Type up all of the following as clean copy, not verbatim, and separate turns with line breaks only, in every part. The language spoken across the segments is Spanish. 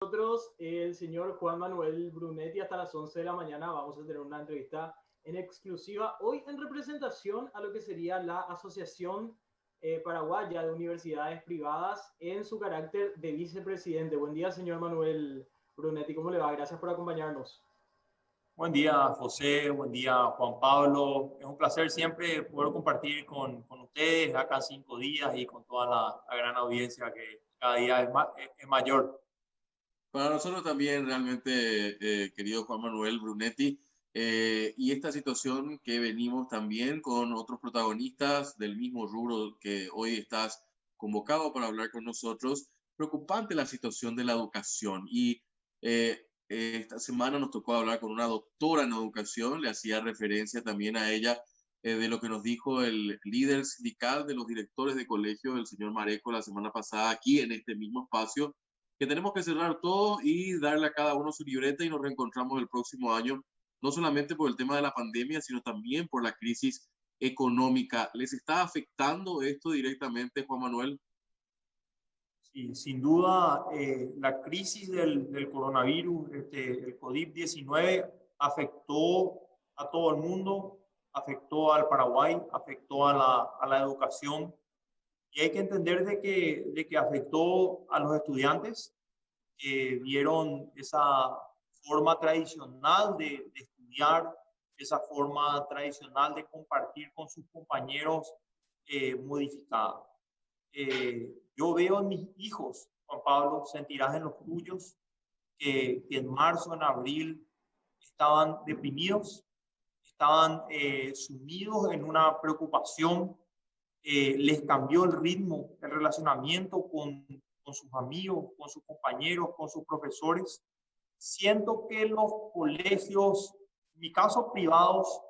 Nosotros, el señor Juan Manuel Brunetti, hasta las 11 de la mañana vamos a tener una entrevista en exclusiva, hoy en representación a lo que sería la Asociación Paraguaya de Universidades Privadas en su carácter de vicepresidente. Buen día, señor Manuel Brunetti, ¿cómo le va? Gracias por acompañarnos.
Buen día, José. Buen día, Juan Pablo. Es un placer siempre poder compartir con ustedes acá en 5 días y con toda la gran audiencia que cada día es mayor.
Para nosotros también realmente, querido Juan Manuel Brunetti, y esta situación que venimos también con otros protagonistas del mismo rubro que hoy estás convocado para hablar con nosotros, preocupante la situación de la educación. Y esta semana nos tocó hablar con una doctora en educación, le hacía referencia también a ella de lo que nos dijo el líder sindical de los directores de colegio, el señor Mareco, la semana pasada aquí en este mismo espacio, que tenemos que cerrar todo y darle a cada uno su libreta y nos reencontramos el próximo año, no solamente por el tema de la pandemia, sino también por la crisis económica. ¿Les está afectando esto directamente, Juan Manuel?
Sí, sin duda, la crisis del coronavirus, el COVID-19, afectó a todo el mundo, afectó al Paraguay, afectó a la educación. Y hay que entender de que afectó a los estudiantes que vieron esa forma tradicional de estudiar, esa forma tradicional de compartir con sus compañeros modificada. Yo veo en mis hijos, Juan Pablo, sentirás en los tuyos, que en marzo, en abril, estaban deprimidos, estaban sumidos en una preocupación, les cambió el ritmo, el relacionamiento con sus amigos, con sus compañeros, con sus profesores. Siento que los colegios, en mi caso privados,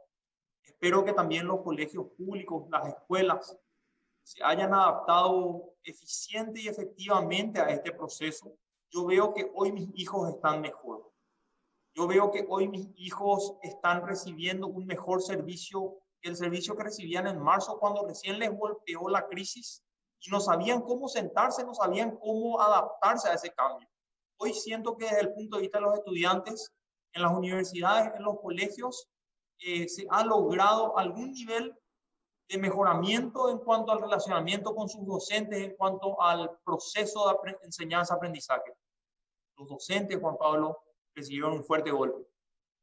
espero que también los colegios públicos, las escuelas, se hayan adaptado eficiente y efectivamente a este proceso. Yo veo que hoy mis hijos están mejor. Yo veo que hoy mis hijos están recibiendo un mejor servicio que el servicio que recibían en marzo, cuando recién les golpeó la crisis y no sabían cómo sentarse, no sabían cómo adaptarse a ese cambio. Hoy siento que desde el punto de vista de los estudiantes, en las universidades, en los colegios, se ha logrado algún nivel de mejoramiento en cuanto al relacionamiento con sus docentes, en cuanto al proceso de enseñanza-aprendizaje. Los docentes, Juan Pablo, recibieron un fuerte golpe.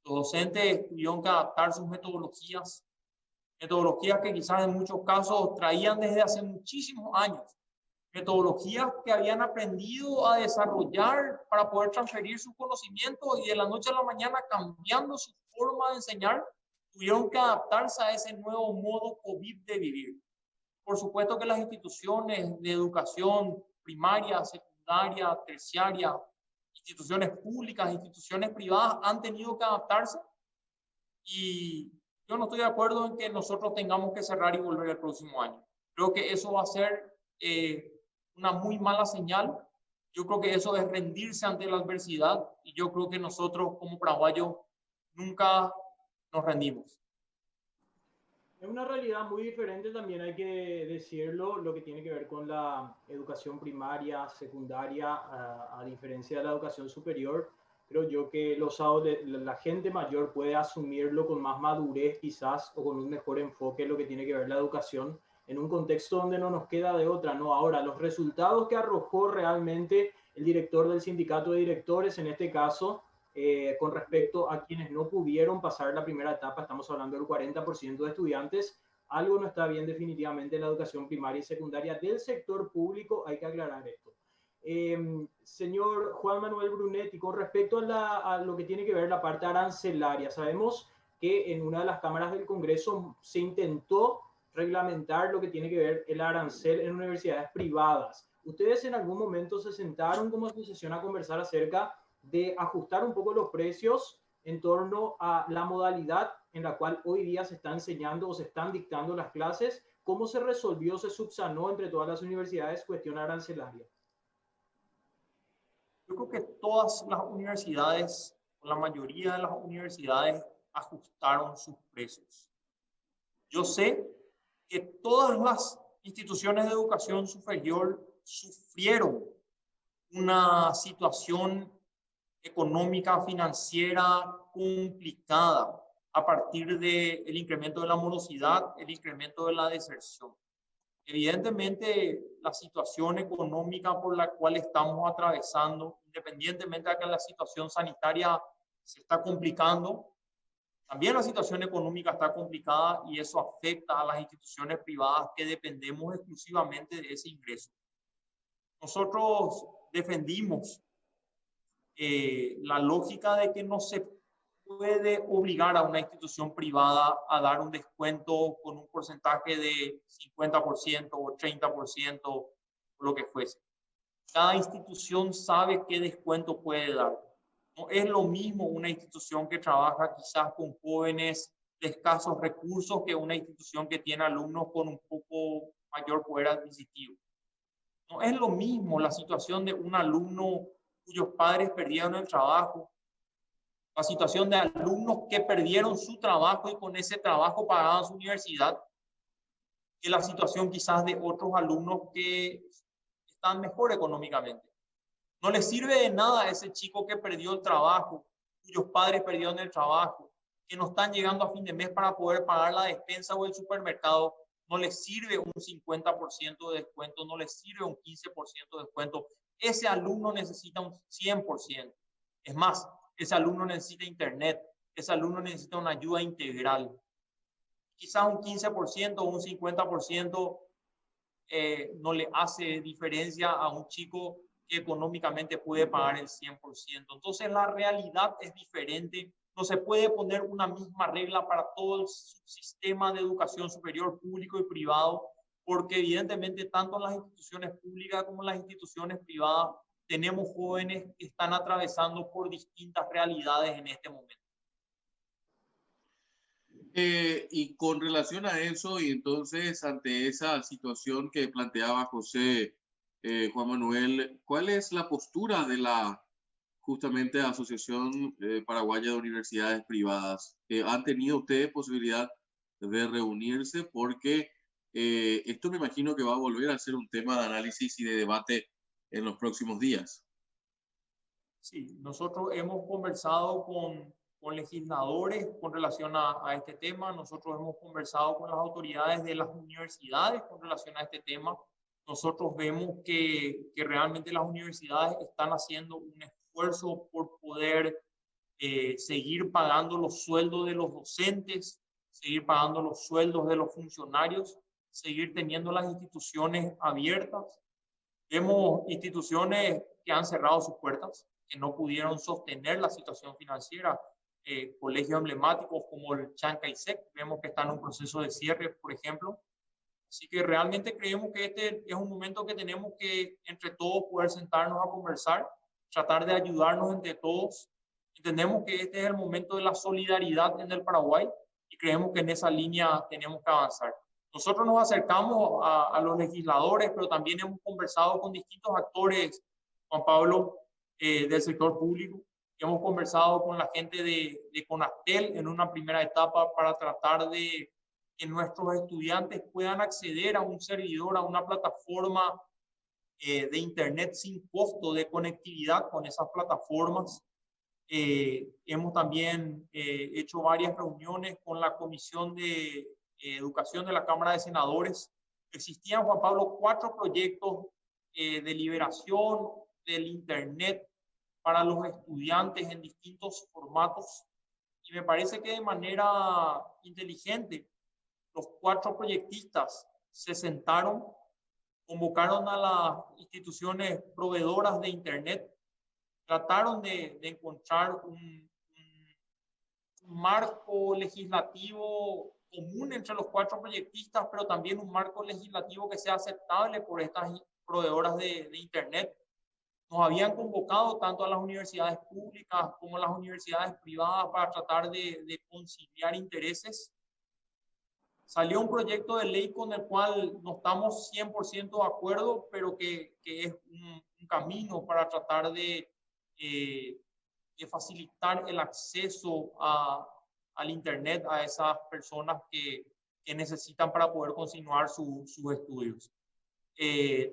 Los docentes tuvieron que adaptar sus metodologías que quizás en muchos casos traían desde hace muchísimos años, metodologías que habían aprendido a desarrollar para poder transferir sus conocimientos, y de la noche a la mañana, cambiando su forma de enseñar, tuvieron que adaptarse a ese nuevo modo COVID de vivir. Por supuesto que las instituciones de educación primaria, secundaria, terciaria, instituciones públicas, instituciones privadas han tenido que adaptarse, y yo no estoy de acuerdo en que nosotros tengamos que cerrar y volver el próximo año. Creo que eso va a ser una muy mala señal. Yo creo que eso es rendirse ante la adversidad, y yo creo que nosotros como paraguayos nunca nos rendimos.
Es una realidad muy diferente, también hay que decirlo, lo que tiene que ver con la educación primaria, secundaria, a diferencia de la educación superior. Creo yo que la gente mayor puede asumirlo con más madurez quizás, o con un mejor enfoque en lo que tiene que ver la educación, en un contexto donde no nos queda de otra, ¿no? Ahora, los resultados que arrojó realmente el director del sindicato de directores, en este caso, con respecto a quienes no pudieron pasar la primera etapa, estamos hablando del 40% de estudiantes, algo no está bien definitivamente en la educación primaria y secundaria del sector público, hay que aclarar esto. Señor Juan Manuel Brunetti, con respecto a lo que tiene que ver la parte arancelaria, sabemos que en una de las cámaras del Congreso se intentó reglamentar lo que tiene que ver el arancel en universidades privadas. ¿Ustedes en algún momento se sentaron como asociación a conversar acerca de ajustar un poco los precios en torno a la modalidad en la cual hoy día se está enseñando o se están dictando las clases? ¿Cómo se resolvió, se subsanó entre todas las universidades cuestión arancelaria?
Yo creo que todas las universidades, o la mayoría de las universidades, ajustaron sus precios. Yo sé que todas las instituciones de educación superior sufrieron una situación económica, financiera complicada a partir del incremento de la morosidad, el incremento de la deserción. Evidentemente, la situación económica por la cual estamos atravesando, independientemente de que la situación sanitaria se está complicando, también la situación económica está complicada y eso afecta a las instituciones privadas que dependemos exclusivamente de ese ingreso. Nosotros defendimos la lógica de que no se puede obligar a una institución privada a dar un descuento con un porcentaje de 50% o 30%, o lo que fuese. Cada institución sabe qué descuento puede dar. No es lo mismo una institución que trabaja quizás con jóvenes de escasos recursos que una institución que tiene alumnos con un poco mayor poder adquisitivo. No es lo mismo la situación de un alumno cuyos padres perdieron el trabajo, la situación de alumnos que perdieron su trabajo y con ese trabajo pagaban su universidad, que la situación quizás de otros alumnos que están mejor económicamente. No le sirve de nada a ese chico que perdió el trabajo, cuyos padres perdieron el trabajo, que no están llegando a fin de mes para poder pagar la despensa o el supermercado. No le sirve un 50% de descuento, no le sirve un 15% de descuento. Ese alumno necesita un 100%. Es más, ese alumno necesita internet, ese alumno necesita una ayuda integral. Quizás un 15% o un 50% no le hace diferencia a un chico que económicamente puede pagar el 100%. Entonces la realidad es diferente. No se puede poner una misma regla para todo el sistema de educación superior público y privado, porque evidentemente tanto en las instituciones públicas como en las instituciones privadas tenemos jóvenes que están atravesando por distintas realidades en este momento.
Y con relación a eso, y entonces ante esa situación que planteaba José, Juan Manuel, ¿cuál es la postura de la justamente Asociación Paraguaya de Universidades Privadas? ¿Han tenido ustedes posibilidad de reunirse? Porque esto me imagino que va a volver a ser un tema de análisis y de debate en los próximos días.
Sí, nosotros hemos conversado con legisladores con relación a este tema. Nosotros hemos conversado con las autoridades de las universidades con relación a este tema. Nosotros vemos que realmente las universidades están haciendo un esfuerzo por poder seguir pagando los sueldos de los docentes, seguir pagando los sueldos de los funcionarios, seguir teniendo las instituciones abiertas. Vemos instituciones que han cerrado sus puertas, que no pudieron sostener la situación financiera. Colegios emblemáticos como el Chiang Kai-shek, vemos que están en un proceso de cierre, por ejemplo. Así que realmente creemos que este es un momento que tenemos que entre todos poder sentarnos a conversar, tratar de ayudarnos entre todos. Entendemos que este es el momento de la solidaridad en el Paraguay y creemos que en esa línea tenemos que avanzar. Nosotros nos acercamos a los legisladores, pero también hemos conversado con distintos actores, Juan Pablo, del sector público. Hemos conversado con la gente de CONASTEL en una primera etapa para tratar de que nuestros estudiantes puedan acceder a un servidor, a una plataforma de internet sin costo de conectividad con esas plataformas. Hemos también hecho varias reuniones con la Comisión de Educación de la Cámara de Senadores. Existían, Juan Pablo, 4 proyectos de liberación del internet para los estudiantes en distintos formatos. Y me parece que de manera inteligente los 4 proyectistas se sentaron, convocaron a las instituciones proveedoras de internet, trataron de encontrar un marco legislativo común entre los 4 proyectistas, pero también un marco legislativo que sea aceptable por estas proveedoras de internet. Nos habían convocado tanto a las universidades públicas como a las universidades privadas para tratar de conciliar intereses. Salió un proyecto de ley con el cual no estamos 100% de acuerdo, pero que es un camino para tratar de facilitar el acceso al internet a esas personas que necesitan para poder continuar sus estudios.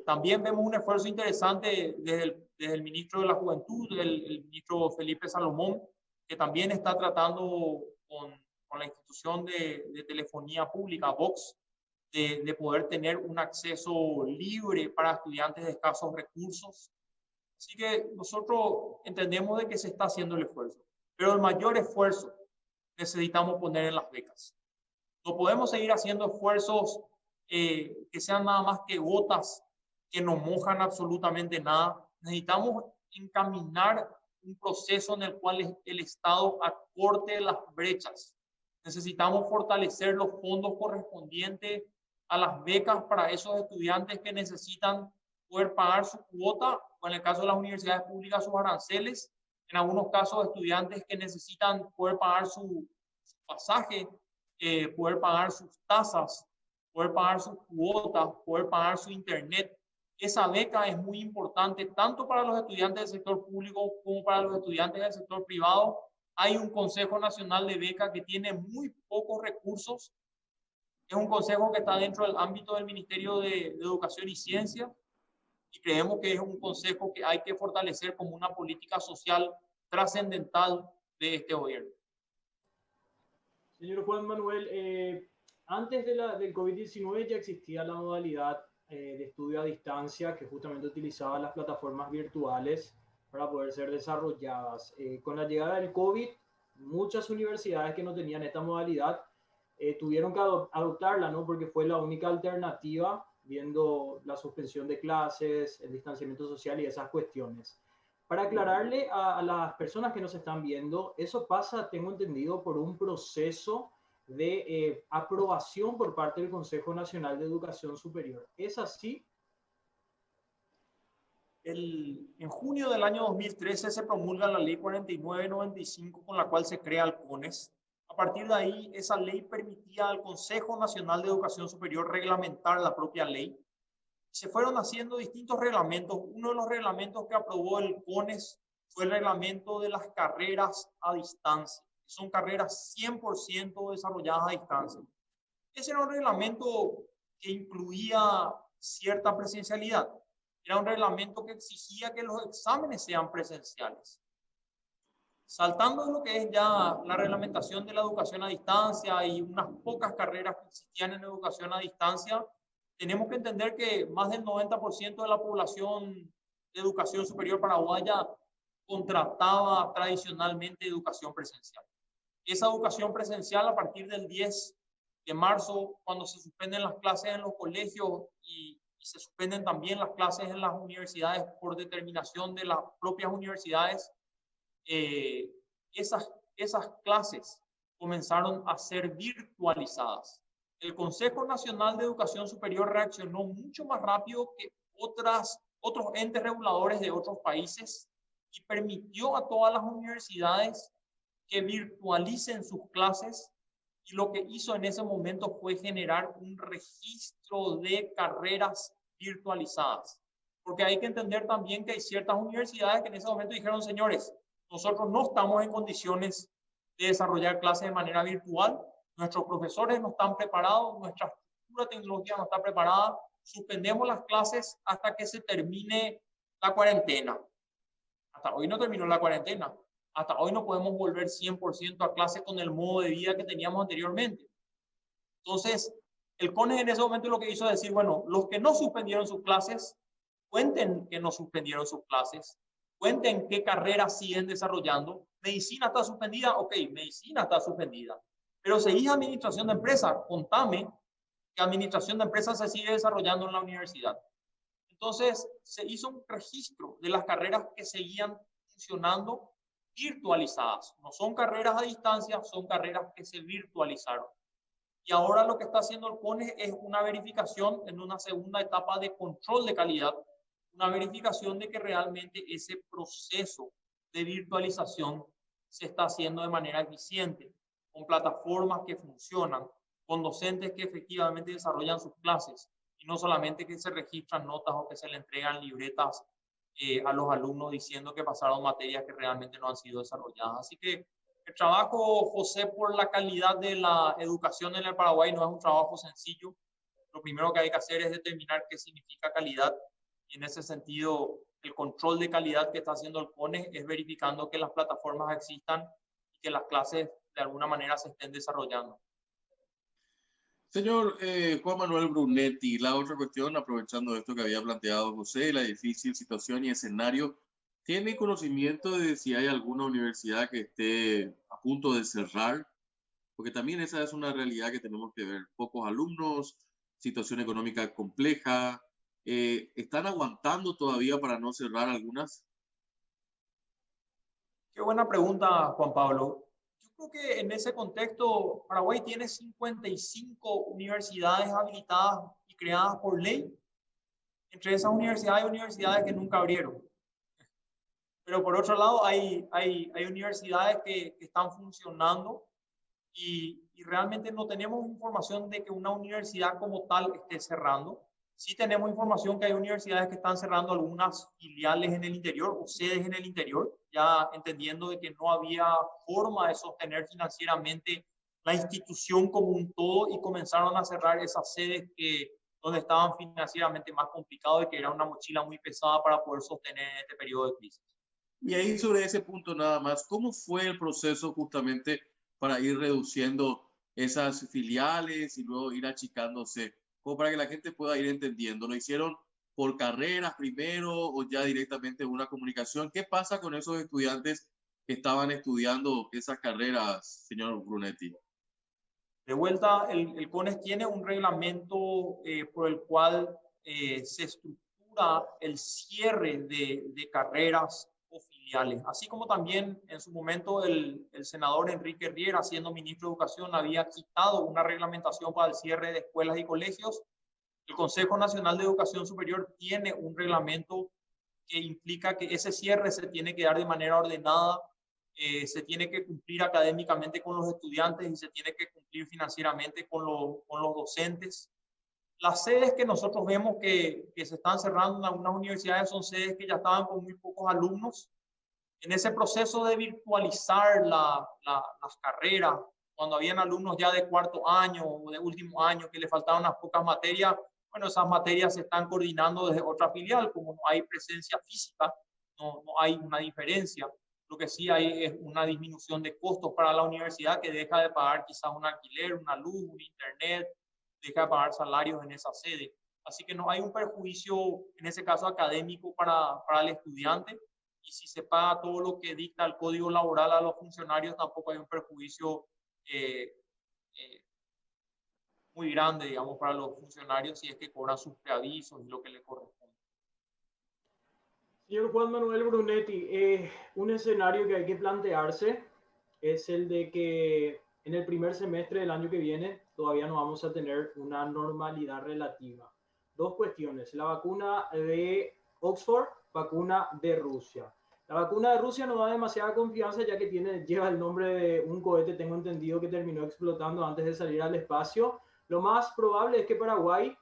También vemos un esfuerzo interesante desde el ministro de la Juventud, el ministro Felipe Salomón, que también está tratando con la institución de telefonía pública, Vox, de poder tener un acceso libre para estudiantes de escasos recursos. Así que nosotros entendemos de que se está haciendo el esfuerzo, pero el mayor esfuerzo necesitamos poner en las becas. No podemos seguir haciendo esfuerzos que sean nada más que gotas que no mojan absolutamente nada. Necesitamos encaminar un proceso en el cual el Estado acorte las brechas. Necesitamos fortalecer los fondos correspondientes a las becas para esos estudiantes que necesitan poder pagar su cuota, o en el caso de las universidades públicas sus aranceles, en algunos casos estudiantes que necesitan poder pagar su pasaje, poder pagar sus tasas, poder pagar sus cuotas, poder pagar su internet. Esa beca es muy importante tanto para los estudiantes del sector público como para los estudiantes del sector privado. Hay un Consejo Nacional de Beca que tiene muy pocos recursos. Es un consejo que está dentro del ámbito del Ministerio de Educación y Ciencia, y creemos que es un consejo que hay que fortalecer como una política social trascendental de este gobierno.
Señor Juan Manuel, antes del COVID-19 ya existía la modalidad de estudio a distancia que justamente utilizaba las plataformas virtuales para poder ser desarrolladas. Con la llegada del COVID, muchas universidades que no tenían esta modalidad tuvieron que adoptarla, ¿no? Porque fue la única alternativa, viendo la suspensión de clases, el distanciamiento social y esas cuestiones. Para aclararle a las personas que nos están viendo, eso pasa, tengo entendido, por un proceso de aprobación por parte del Consejo Nacional de Educación Superior. ¿Es así?
En junio del año 2013 se promulga la ley 4995 con la cual se crea el CONES. A partir de ahí, esa ley permitía al Consejo Nacional de Educación Superior reglamentar la propia ley. Se fueron haciendo distintos reglamentos. Uno de los reglamentos que aprobó el CONES fue el reglamento de las carreras a distancia. Son carreras 100% desarrolladas a distancia. Ese era un reglamento que incluía cierta presencialidad. Era un reglamento que exigía que los exámenes sean presenciales. Saltando de lo que es ya la reglamentación de la educación a distancia y unas pocas carreras que existían en educación a distancia, tenemos que entender que más del 90% de la población de educación superior paraguaya contrataba tradicionalmente educación presencial. Esa educación presencial, a partir del 10 de marzo, cuando se suspenden las clases en los colegios y se suspenden también las clases en las universidades por determinación de las propias universidades, esas clases comenzaron a ser virtualizadas. El Consejo Nacional de Educación Superior reaccionó mucho más rápido que otros entes reguladores de otros países y permitió a todas las universidades que virtualicen sus clases, y lo que hizo en ese momento fue generar un registro de carreras virtualizadas. Porque hay que entender también que hay ciertas universidades que en ese momento dijeron, señores, nosotros no estamos en condiciones de desarrollar clases de manera virtual, nuestros profesores no están preparados, nuestra estructura tecnológica no está preparada, suspendemos las clases hasta que se termine la cuarentena. Hasta hoy no terminó la cuarentena. Hasta hoy no podemos volver 100% a clase con el modo de vida que teníamos anteriormente. Entonces, el CONES en ese momento lo que hizo es decir, bueno, los que no suspendieron sus clases, cuenten que no suspendieron sus clases, cuenten qué carreras siguen desarrollando. Medicina está suspendida, ok, medicina está suspendida. Pero seguís administración de empresas, contame que administración de empresas se sigue desarrollando en la universidad. Entonces, se hizo un registro de las carreras que seguían funcionando virtualizadas. No son carreras a distancia, son carreras que se virtualizaron. Y ahora lo que está haciendo el CONES es una verificación en una segunda etapa de control de calidad, una verificación de que realmente ese proceso de virtualización se está haciendo de manera eficiente, con plataformas que funcionan, con docentes que efectivamente desarrollan sus clases, y no solamente que se registran notas o que se le entregan libretas a los alumnos diciendo que pasaron materias que realmente no han sido desarrolladas. Así que el trabajo, José, por la calidad de la educación en el Paraguay no es un trabajo sencillo. lo primero que hay que hacer es determinar qué significa calidad. Y en ese sentido, el control de calidad que está haciendo el CONES es verificando que las plataformas existan y que las clases de alguna manera se estén desarrollando.
Señor Juan Manuel Brunetti, la otra cuestión, aprovechando esto que había planteado José, la difícil situación y escenario, ¿tiene conocimiento de si hay alguna universidad que esté a punto de cerrar? Porque también esa es una realidad que tenemos que ver. Pocos alumnos, situación económica compleja. ¿Están aguantando todavía para no cerrar algunas?
Qué buena pregunta, Juan Pablo. Yo creo que en ese contexto, Paraguay tiene 55 universidades habilitadas y creadas por ley. Entre esas universidades hay universidades que nunca abrieron. Pero por otro lado, hay universidades que están funcionando y realmente no tenemos información de que una universidad como tal esté cerrando. Sí tenemos información que hay universidades que están cerrando algunas filiales en el interior o sedes en el interior, ya entendiendo de que no había forma de sostener financieramente la institución como un todo y comenzaron a cerrar esas sedes donde estaban financieramente más complicados y que era una mochila muy pesada para poder sostener en este periodo de crisis.
Y ahí sobre ese punto nada más, ¿cómo fue el proceso justamente para ir reduciendo esas filiales y luego ir achicándose, como para que la gente pueda ir entendiendo? ¿Lo hicieron por carreras primero o ya directamente una comunicación? ¿Qué pasa con esos estudiantes que estaban estudiando esas carreras, señor Brunetti?
De vuelta, el CONES tiene un reglamento por el cual se estructura el cierre de carreras o filiales, así como también en su momento el senador Enrique Riera, siendo ministro de Educación, había quitado una reglamentación para el cierre de escuelas y colegios. El Consejo Nacional de Educación Superior tiene un reglamento que implica que ese cierre se tiene que dar de manera ordenada, se tiene que cumplir académicamente con los estudiantes y se tiene que cumplir financieramente con los docentes. Las sedes que nosotros vemos que se están cerrando en algunas universidades son sedes que ya estaban con muy pocos alumnos. En ese proceso de virtualizar las carreras, cuando habían alumnos ya de cuarto año o de último año que le faltaban unas pocas materias, bueno, esas materias se están coordinando desde otra filial, como no hay presencia física, no hay una diferencia. Lo que sí hay es una disminución de costos para la universidad que deja de pagar quizás un alquiler, una luz, un internet, deja de pagar salarios en esa sede. Así que no hay un perjuicio, en ese caso académico, para el estudiante. Y si se paga todo lo que dicta el código laboral a los funcionarios, tampoco hay un perjuicio muy grande, digamos, para los funcionarios si es que cobran sus preavisos y lo que les corresponde.
Señor Juan Manuel Brunetti, un escenario que hay que plantearse es el de que en el primer semestre del año que viene todavía no vamos a tener una normalidad relativa. Dos cuestiones, la vacuna de Oxford, vacuna de Rusia. La vacuna de Rusia no da demasiada confianza ya que lleva el nombre de un cohete, tengo entendido, que terminó explotando antes de salir al espacio. Lo más probable es que Paraguay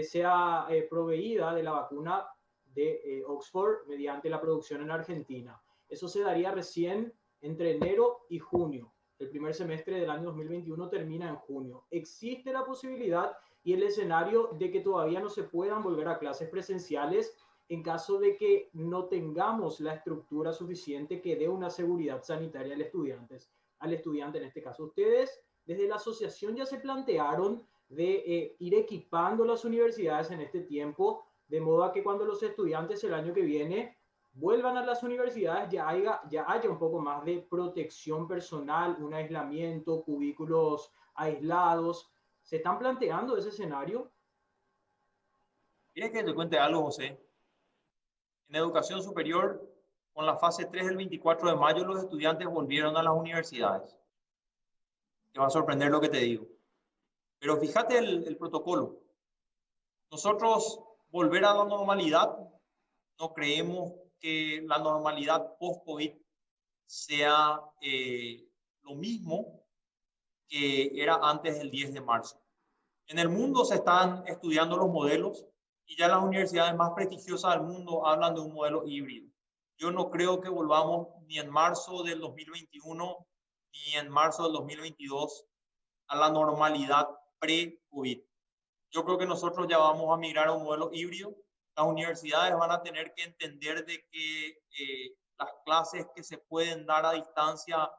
sea proveída de la vacuna de Oxford mediante la producción en Argentina. Eso se daría recién entre enero y junio. El primer semestre del año 2021 termina en junio. Existe la posibilidad y el escenario de que todavía no se puedan volver a clases presenciales en caso de que no tengamos la estructura suficiente que dé una seguridad sanitaria al estudiante en este caso. Ustedes desde la asociación ya se plantearon de ir equipando las universidades en este tiempo, de modo a que cuando los estudiantes el año que viene vuelvan a las universidades ya haya un poco más de protección personal, un aislamiento, cubículos aislados. ¿Se están planteando ese escenario?
¿Quieres que te cuente algo, José? En educación superior, con la fase 3 del 24 de mayo, los estudiantes volvieron a las universidades. Te va a sorprender lo que te digo. Pero fíjate el protocolo. Nosotros volver a la normalidad, no creemos que la normalidad post-COVID sea lo mismo que era antes del 10 de marzo. En el mundo se están estudiando los modelos y ya las universidades más prestigiosas del mundo hablan de un modelo híbrido. Yo no creo que volvamos ni en marzo del 2021 ni en marzo del 2022 a la normalidad pre-COVID. Yo creo que nosotros ya vamos a migrar a un modelo híbrido. Las universidades van a tener que entender de que las clases que se pueden dar a distancia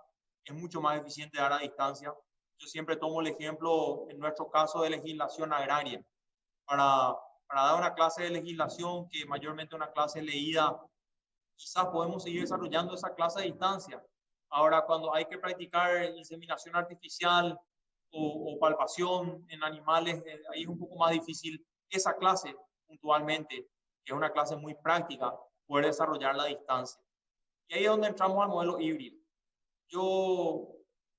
es mucho más eficiente dar a distancia. Yo siempre tomo el ejemplo, en nuestro caso, de legislación agraria. Para dar una clase de legislación, que mayormente una clase leída, quizás podemos seguir desarrollando esa clase a distancia. Ahora, cuando hay que practicar inseminación artificial o palpación en animales, ahí es un poco más difícil esa clase puntualmente, que es una clase muy práctica, poder desarrollarla a distancia. Y ahí es donde entramos al modelo híbrido. Yo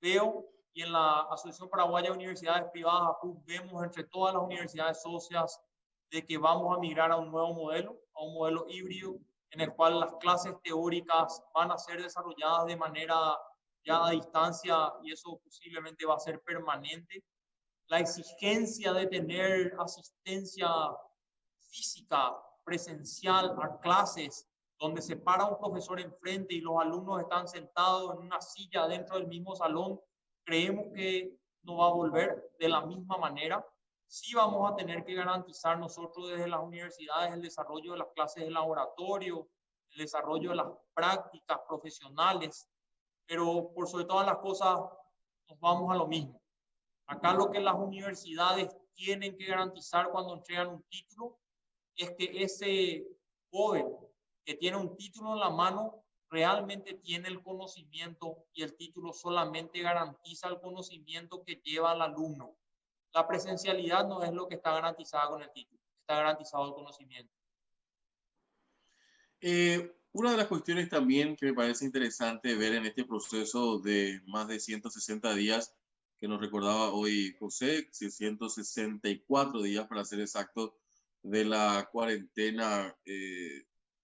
veo, y en la Asociación Paraguaya de Universidades Privadas, APUP, vemos entre todas las universidades socias de que vamos a migrar a un nuevo modelo, a un modelo híbrido, en el cual las clases teóricas van a ser desarrolladas de manera ya a distancia, y eso posiblemente va a ser permanente. La exigencia de tener asistencia física presencial a clases donde se para un profesor enfrente y los alumnos están sentados en una silla dentro del mismo salón, creemos que no va a volver de la misma manera. Sí vamos a tener que garantizar nosotros desde las universidades el desarrollo de las clases de laboratorio, el desarrollo de las prácticas profesionales, pero por sobre todas las cosas nos vamos a lo mismo. Acá lo que las universidades tienen que garantizar cuando entregan un título es que ese joven que tiene un título en la mano realmente tiene el conocimiento, y el título solamente garantiza el conocimiento que lleva el alumno. La presencialidad no es lo que está garantizada con el título, está garantizado el conocimiento.
Una de las cuestiones también que me parece interesante ver en este proceso de más de 160 días, que nos recordaba hoy José, 164 días para ser exacto, de la cuarentena,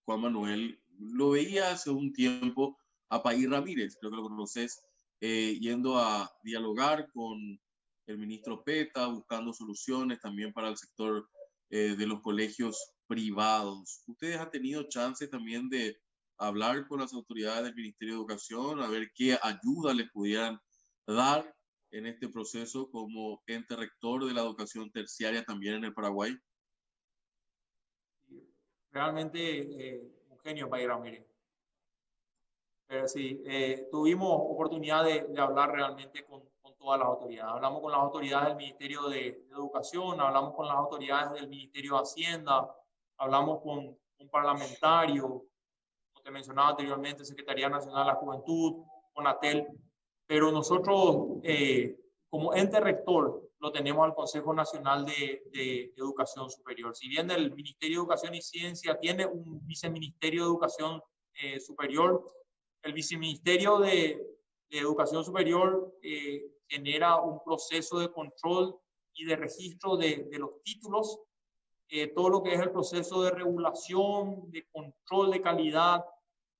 Juan Manuel, lo veía hace un tiempo a País Ramírez, creo que lo conoces, yendo a dialogar con el ministro Peta, buscando soluciones también para el sector de los colegios privados. ¿Ustedes han tenido chance también de hablar con las autoridades del Ministerio de Educación, a ver qué ayuda les pudieran dar en este proceso como ente rector de la educación terciaria también en el Paraguay?
Realmente un genio País Ramírez. Pero sí, tuvimos oportunidad de hablar realmente con todas las autoridades. Hablamos con las autoridades del Ministerio de Educación, hablamos con las autoridades del Ministerio de Hacienda, hablamos con un parlamentario, como te mencionaba anteriormente, Secretaría Nacional de la Juventud, CONATEL, pero nosotros como ente rector lo tenemos al Consejo Nacional de Educación Superior. Si bien el Ministerio de Educación y Ciencia tiene un viceministerio de Educación Superior, el viceministerio de Educación Superior genera un proceso de control y de registro de los títulos, todo lo que es el proceso de regulación, de control de calidad,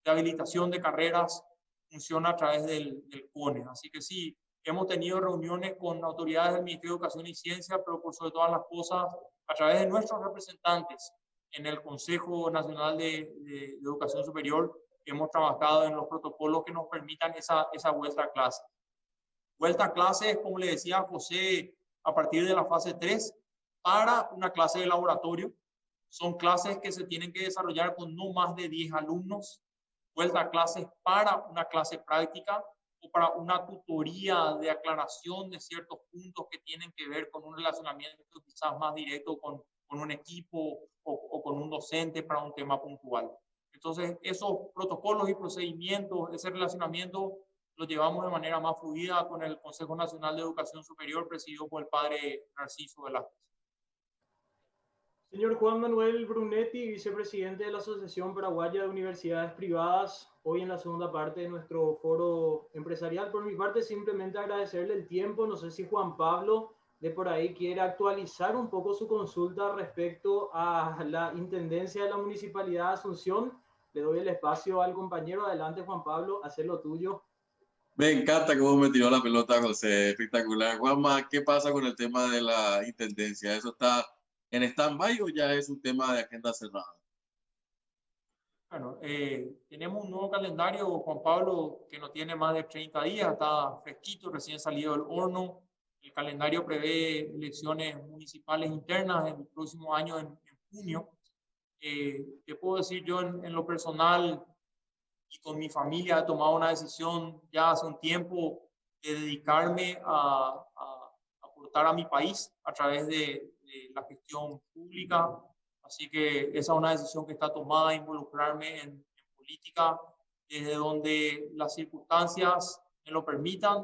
de habilitación de carreras, funciona a través del CONE. Así que sí, hemos tenido reuniones con autoridades del Ministerio de Educación y Ciencia, pero por sobre todas las cosas, a través de nuestros representantes en el Consejo Nacional de Educación Superior, hemos trabajado en los protocolos que nos permitan esa vuelta a clase. Vuelta a clase, como le decía José, a partir de la fase 3, para una clase de laboratorio. Son clases que se tienen que desarrollar con no más de 10 alumnos. Vuelta a clases para una clase práctica o para una tutoría de aclaración de ciertos puntos que tienen que ver con un relacionamiento quizás más directo con un equipo o con un docente para un tema puntual. Entonces, esos protocolos y procedimientos, ese relacionamiento, lo llevamos de manera más fluida con el Consejo Nacional de Educación Superior, presidido por el padre Narciso Velázquez.
Señor Juan Manuel Brunetti, vicepresidente de la Asociación Paraguaya de Universidades Privadas, hoy en la segunda parte de nuestro foro empresarial. Por mi parte, simplemente agradecerle el tiempo. No sé si Juan Pablo de por ahí quiere actualizar un poco su consulta respecto a la Intendencia de la Municipalidad de Asunción. Le doy el espacio al compañero. Adelante, Juan Pablo, haz lo tuyo.
Me encanta cómo me tiró la pelota, José. Espectacular. Juanma, ¿qué pasa con el tema de la intendencia? ¿Eso está en stand-by o ya es un tema de agenda cerrada?
Bueno, tenemos un nuevo calendario, Juan Pablo, que no tiene más de 30 días, está fresquito, recién salido del horno. El calendario prevé elecciones municipales internas el próximo año en junio. Te puedo decir, yo en lo personal y con mi familia he tomado una decisión ya hace un tiempo de dedicarme a aportar a mi país a través de la gestión pública. Así que esa es una decisión que está tomada, involucrarme en política desde donde las circunstancias me lo permitan.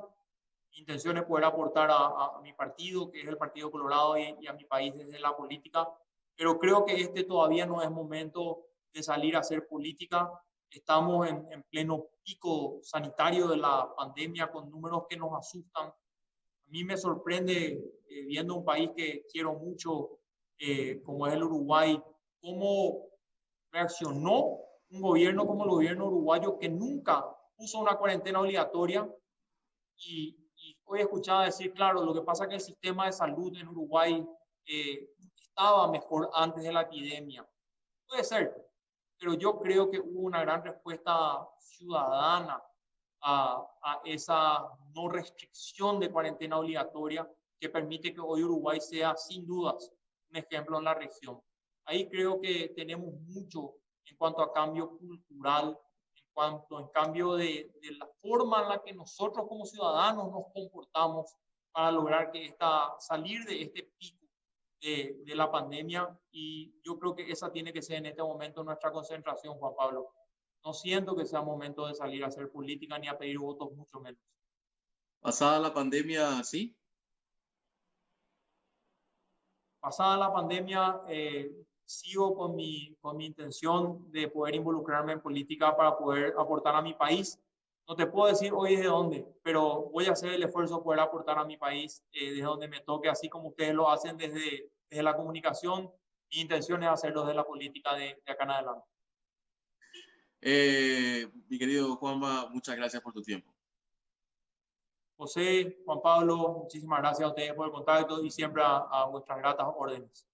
Mi intención es poder aportar a mi partido, que es el Partido Colorado, y a mi país desde la política. Pero creo que este todavía no es momento de salir a hacer política. Estamos en pleno pico sanitario de la pandemia con números que nos asustan. A mí me sorprende, viendo un país que quiero mucho, como es el Uruguay, cómo reaccionó un gobierno como el gobierno uruguayo, que nunca puso una cuarentena obligatoria. Y hoy escuchaba decir, claro, lo que pasa es que el sistema de salud en Uruguay estaba mejor antes de la epidemia. Puede ser, pero yo creo que hubo una gran respuesta ciudadana a esa no restricción de cuarentena obligatoria que permite que hoy Uruguay sea sin dudas un ejemplo en la región. Ahí creo que tenemos mucho en cuanto a cambio cultural, en cambio de la forma en la que nosotros como ciudadanos nos comportamos para lograr que salir de este pico de la pandemia. Y yo creo que esa tiene que ser en este momento nuestra concentración, Juan Pablo. No siento que sea momento de salir a hacer política ni a pedir votos, mucho menos.
Pasada la pandemia, sí.
Pasada la pandemia, sigo con mi intención de poder involucrarme en política para poder aportar a mi país. No te puedo decir hoy desde dónde, pero voy a hacer el esfuerzo de poder aportar a mi país desde donde me toque, así como ustedes lo hacen desde la comunicación. Mi intención es hacerlo desde la política de acá en adelante.
Mi querido Juanma, muchas gracias por tu tiempo.
José, Juan Pablo, muchísimas gracias a ustedes por el contacto y siempre a vuestras gratas órdenes.